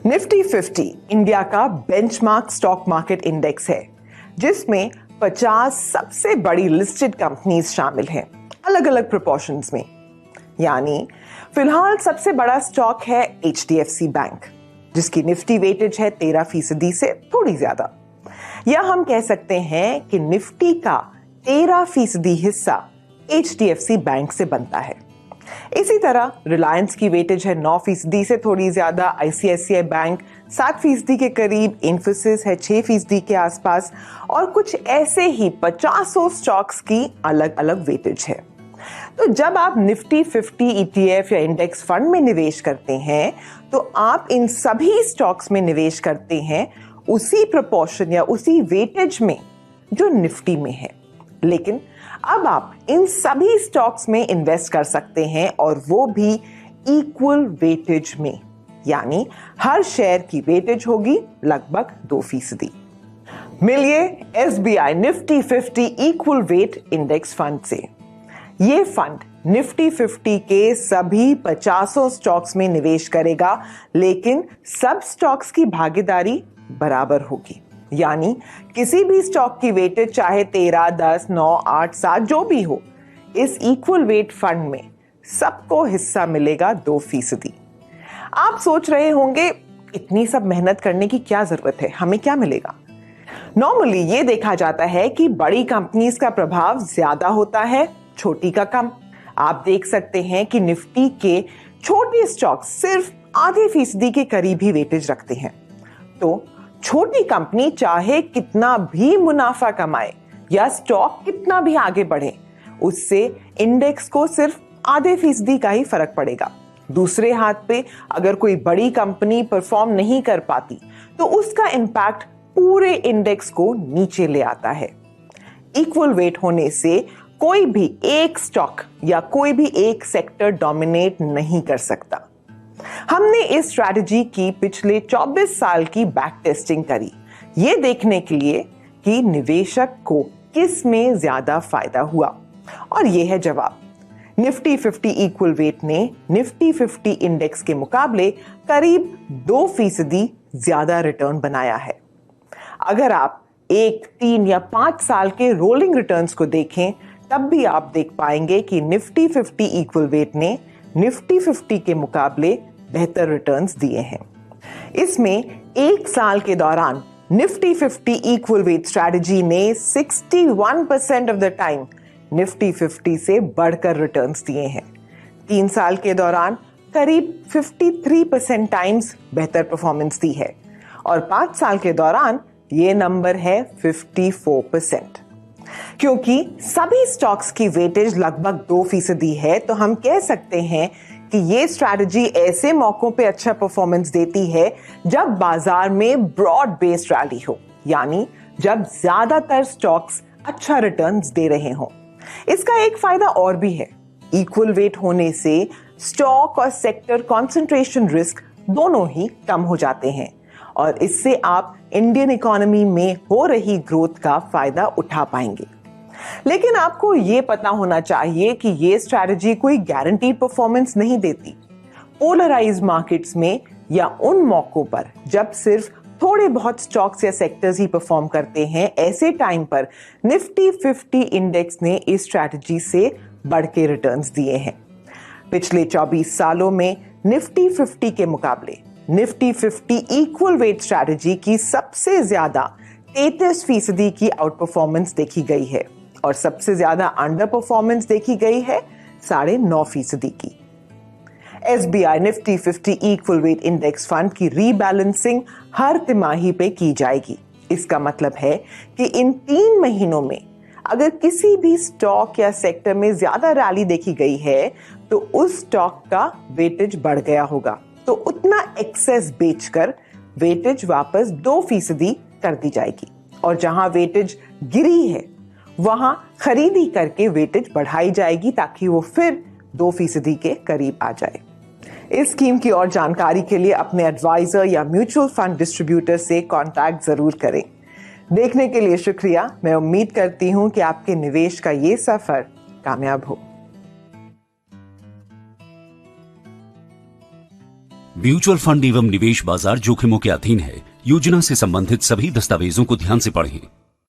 Nifty 50 India का benchmark stock market index है, जिसमें 50 सबसे बड़ी लिस्टेड कंपनीज शामिल हैं, अलग अलग प्रोपोर्शंस में। यानी फिलहाल सबसे बड़ा स्टॉक है HDFC बैंक, जिसकी निफ्टी वेटेज है 13% से थोड़ी ज्यादा। या हम कह सकते हैं कि निफ्टी का 13% हिस्सा HDFC बैंक से बनता है। इसी तरह रिलायंस की वेटेज है 9% से थोड़ी ज्यादा, ICICI बैंक 7% के करीब, इन्फोसिस है 6% के आसपास, और कुछ ऐसे ही 50 स्टॉक्स की अलग अलग वेटेज है। तो जब आप निफ्टी 50 ETF या इंडेक्स फंड में निवेश करते हैं, तो आप इन सभी स्टॉक्स में निवेश करते हैं उसी प्रोपोर्शन या उसी वेटेज में जो निफ्टी में है। लेकिन अब आप इन सभी स्टॉक्स में इन्वेस्ट कर सकते हैं, और वो भी इक्वल वेटेज में, यानी हर शेयर की वेटेज होगी लगभग 2%। मिलिए SBI Nifty 50 equal weight index fund से। ये फंड निफ्टी 50 के सभी 50 स्टॉक्स में निवेश करेगा, लेकिन सब स्टॉक्स की भागीदारी बराबर होगी। यानी किसी भी स्टॉक की वेटेज चाहे 13, 10, 9, 8, 7 जो भी हो, इस इक्वल वेट फंड में सबको हिस्सा मिलेगा 2%। आप सोच रहे होंगे, इतनी सब मेहनत करने की क्या जरूरत है, हमें क्या मिलेगा? नॉर्मली ये देखा जाता है कि बड़ी कंपनीज का प्रभाव ज्यादा होता है, छोटी का कम। आप देख सकते हैं कि निफ्टी के छोटे स्टॉक सिर्फ आधे फीसदी के करीब ही वेटेज रखते हैं। तो छोटी कंपनी चाहे कितना भी मुनाफा कमाए या स्टॉक कितना भी आगे बढ़े, उससे इंडेक्स को सिर्फ आधे फीसदी का ही फर्क पड़ेगा। दूसरे हाथ पे अगर कोई बड़ी कंपनी परफॉर्म नहीं कर पाती, तो उसका इंपैक्ट पूरे इंडेक्स को नीचे ले आता है। इक्वल वेट होने से कोई भी एक स्टॉक या कोई भी एक सेक्टर डोमिनेट नहीं कर सकता। हमने इस स्ट्रैटेजी की पिछले 24 साल की बैक टेस्टिंग करी, ये देखने के लिए कि निवेशक को किस में ज्यादा फायदा हुआ, और ये है जवाब। निफ्टी 50 इक्वल वेट ने निफ्टी 50 इंडेक्स के मुकाबले करीब 2% ज्यादा रिटर्न बनाया है। अगर आप 1, 3 या 5 साल के रोलिंग रिटर्न्स को देखें, तब भी आप देख पाएंगे कि निफ्टी 50 इक्वल वेट ने निफ्टी 50 के मुकाबले बेहतर रिटर्न्स दिए हैं। इसमें एक साल के दौरान निफ्टी 50 इक्वल वेट स्ट्रैटेजी ने 61% ऑफ द टाइम निफ्टी 50 से बढ़कर रिटर्न्स दिए हैं। 3 साल के दौरान करीब 53% टाइम्स बेहतर परफॉर्मेंस दी है, और 5 साल के दौरान ये नंबर है 54%। क्योंकि सभी स्टॉक्स की वेटेज लगभग 2% है, तो हम कह सकते हैं कि ये स्ट्रैटेजी ऐसे मौकों पे अच्छा परफॉर्मेंस देती है जब बाजार में ब्रॉड बेस्ड रैली हो, यानी जब ज्यादातर स्टॉक्स अच्छा रिटर्न्स दे रहे हों। इसका एक फायदा और भी है, इक्वल वेट होने से स्टॉक और सेक्टर कंसंट्रेशन रिस्क दोनों ही कम हो जाते हैं, और इससे आप इंडियन इकोनॉमी में हो रही ग्रोथ का फायदा उठा पाएंगे। लेकिन आपको यह पता होना चाहिए कि यह स्ट्रैटेजी कोई गारंटीड परफॉर्मेंस नहीं देती। पोलराइज्ड मार्केट्स में या उन मौकों पर जब सिर्फ थोड़े बहुत स्टॉक्स या सेक्टर्स ही परफॉर्म करते हैं, ऐसे टाइम पर निफ्टी 50 इंडेक्स ने इस स्ट्रैटेजी से बढ़ के रिटर्न्स दिए हैं। पिछले 24 सालों में निफ्टी 50 के मुकाबले निफ्टी 50 इक्वल वेट स्ट्रैटेजी की सबसे ज्यादा 33% की आउट परफॉर्मेंस देखी गई है, और सबसे ज्यादा अंडर परफॉर्मेंस देखी गई है 9.5% की। SBI Nifty 50 equal weight index fund की रीबैलेंसिंग हर तिमाही पे की जाएगी। इसका मतलब है कि इन 3 महीनों में अगर किसी भी स्टॉक या सेक्टर में ज्यादा रैली देखी गई है, तो उस स्टॉक का वेटेज बढ़ गया होगा, तो उतना एक्सेस बेचकर वेटेज वापस 2% कर दी जाएगी, और जहां वेटेज गिरी है वहां खरीदी करके वेटेज बढ़ाई जाएगी, ताकि वो फिर 2% के करीब आ जाए। इस स्कीम की और जानकारी के लिए अपने एडवाइजर या म्यूचुअल फंड डिस्ट्रीब्यूटर से कांटेक्ट जरूर करें। देखने के लिए शुक्रिया। मैं उम्मीद करती हूं कि आपके निवेश का ये सफर कामयाब हो। म्यूचुअल फंड एवं निवेश बाजार जोखिमों के अधीन है। योजना से संबंधित सभी दस्तावेजों को ध्यान से पढ़ें।